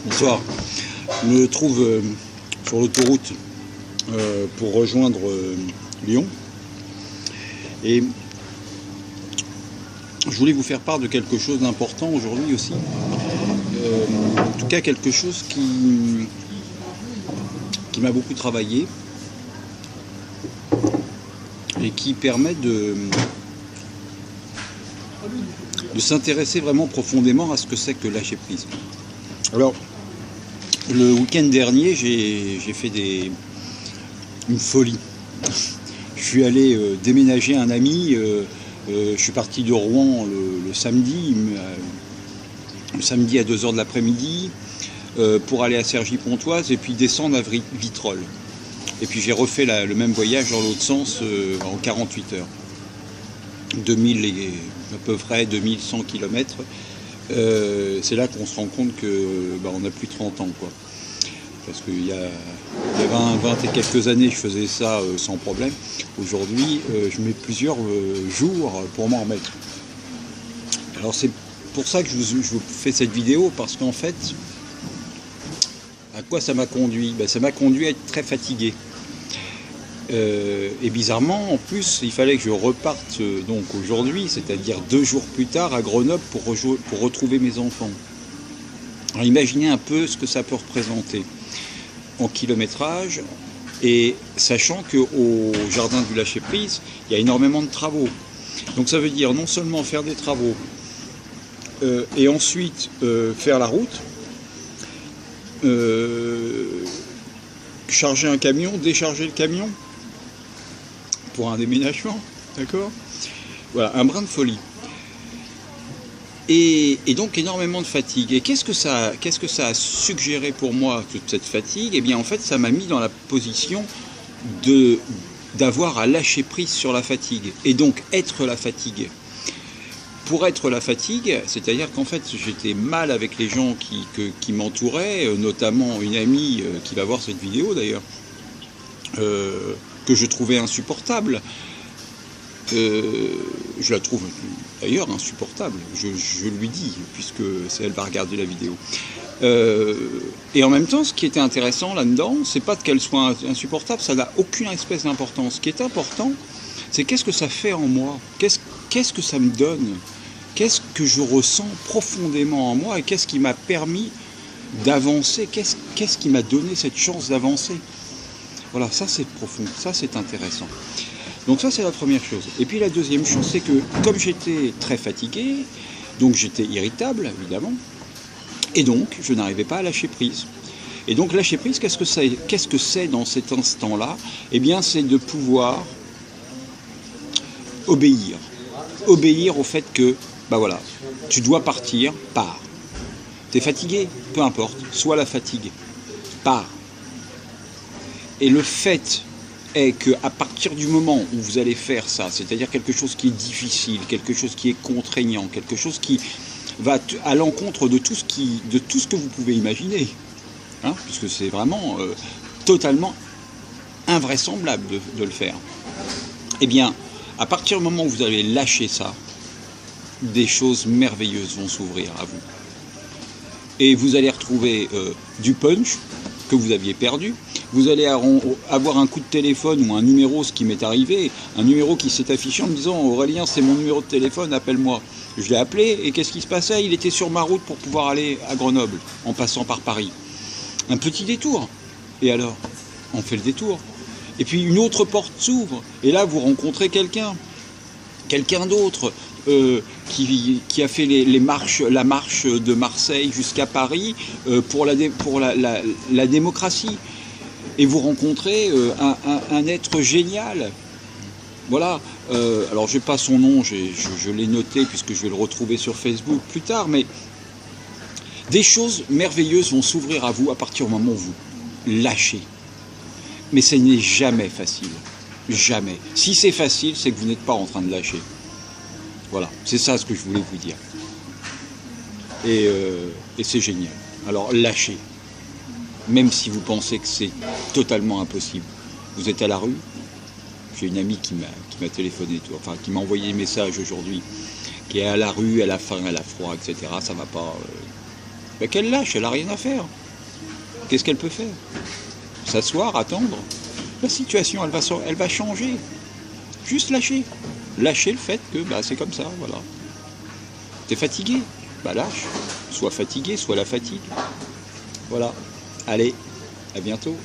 Bonsoir. Je me trouve sur l'autoroute pour rejoindre Lyon. Et je voulais vous faire part de quelque chose d'important aujourd'hui aussi. En tout cas, quelque chose qui m'a beaucoup travaillé et qui permet de s'intéresser vraiment profondément à ce que c'est que lâcher prise. Alors, le week-end dernier, j'ai fait une folie. Je suis allé déménager un ami. Je suis parti de Rouen le samedi à 2 h de l'après-midi, pour aller à Cergy-Pontoise et puis descendre à Vitrolles. Et puis j'ai refait le même voyage dans l'autre sens en 48 heures. À peu près 2100 km. C'est là qu'on se rend compte que on n'a plus 30 ans, quoi. Parce qu'il y a 20 et quelques années, je faisais ça sans problème. Aujourd'hui, je mets plusieurs jours pour m'en remettre. Alors c'est pour ça que je vous fais cette vidéo, parce qu'en fait, à quoi ça m'a conduit? Ça m'a conduit à être très fatigué. Et bizarrement, en plus, il fallait que je reparte donc aujourd'hui, c'est-à-dire 2 jours plus tard, à Grenoble pour retrouver mes enfants. Alors imaginez un peu ce que ça peut représenter en kilométrage, et sachant qu'au jardin du lâcher-prise, il y a énormément de travaux. Donc ça veut dire non seulement faire des travaux, et ensuite faire la route, charger un camion, décharger le camion, pour un déménagement, d'accord? Voilà, un brin de folie. Et donc énormément de fatigue. Et qu'est-ce que ça a suggéré pour moi, toute cette fatigue? Eh bien en fait, ça m'a mis dans la position d'avoir à lâcher prise sur la fatigue. Et donc être la fatigue. Pour être la fatigue, c'est-à-dire qu'en fait j'étais mal avec les gens qui m'entouraient, notamment une amie qui va voir cette vidéo d'ailleurs, que je trouvais insupportable. Je la trouve d'ailleurs insupportable, je lui dis, puisque elle va regarder la vidéo. Et en même temps, ce qui était intéressant là-dedans, c'est pas qu'elle soit insupportable, ça n'a aucune espèce d'importance. Ce qui est important, c'est qu'est-ce que ça fait en moi, qu'est-ce que ça me donne, qu'est-ce que je ressens profondément en moi, et qu'est-ce qui m'a permis d'avancer, qu'est-ce qui m'a donné cette chance d'avancer. Voilà, ça c'est profond, ça c'est intéressant. Donc ça c'est la première chose. Et puis la deuxième chose, c'est que comme j'étais très fatigué, donc j'étais irritable évidemment, et donc je n'arrivais pas à lâcher prise. Et donc lâcher prise, qu'est-ce que c'est dans cet instant-là? Eh bien c'est de pouvoir obéir. Obéir au fait que, voilà, tu dois partir, pars. T'es fatigué, peu importe, soit la fatigue, pars. Et le fait est qu'à partir du moment où vous allez faire ça, c'est-à-dire quelque chose qui est difficile, quelque chose qui est contraignant, quelque chose qui va à l'encontre de tout ce que vous pouvez imaginer, hein, puisque c'est vraiment totalement invraisemblable de le faire, eh bien, à partir du moment où vous allez lâcher ça, des choses merveilleuses vont s'ouvrir à vous. Et vous allez retrouver du punch que vous aviez perdu. Vous allez avoir un coup de téléphone ou un numéro, ce qui m'est arrivé, un numéro qui s'est affiché en me disant « Aurélien, c'est mon numéro de téléphone, appelle-moi ». Je l'ai appelé, et qu'est-ce qui se passait? Il était sur ma route pour pouvoir aller à Grenoble, en passant par Paris. Un petit détour. Et alors, on fait le détour. Et puis une autre porte s'ouvre, et là vous rencontrez quelqu'un d'autre, qui a fait la marche de Marseille jusqu'à Paris pour la démocratie. Et vous rencontrez un être génial. Voilà. Alors j'ai pas son nom, je l'ai noté puisque je vais le retrouver sur Facebook plus tard, mais des choses merveilleuses vont s'ouvrir à vous à partir du moment où vous lâchez. Mais ce n'est jamais facile. Jamais. Si c'est facile, c'est que vous n'êtes pas en train de lâcher. Voilà, c'est ça ce que je voulais vous dire. Et c'est génial. Alors lâchez. Même si vous pensez que c'est totalement impossible. Vous êtes à la rue. J'ai une amie qui m'a téléphoné, enfin qui m'a envoyé des messages aujourd'hui, qui est à la rue, elle a faim, elle a froid, etc. Ça va pas. Ben qu'elle lâche, elle n'a rien à faire. Qu'est-ce qu'elle peut faire? S'asseoir, attendre. La situation, elle va changer. Juste lâcher. Lâcher le fait que bah, c'est comme ça, voilà. T'es fatigué? Bah lâche. Soit fatigué, soit la fatigue. Voilà. Allez, à bientôt.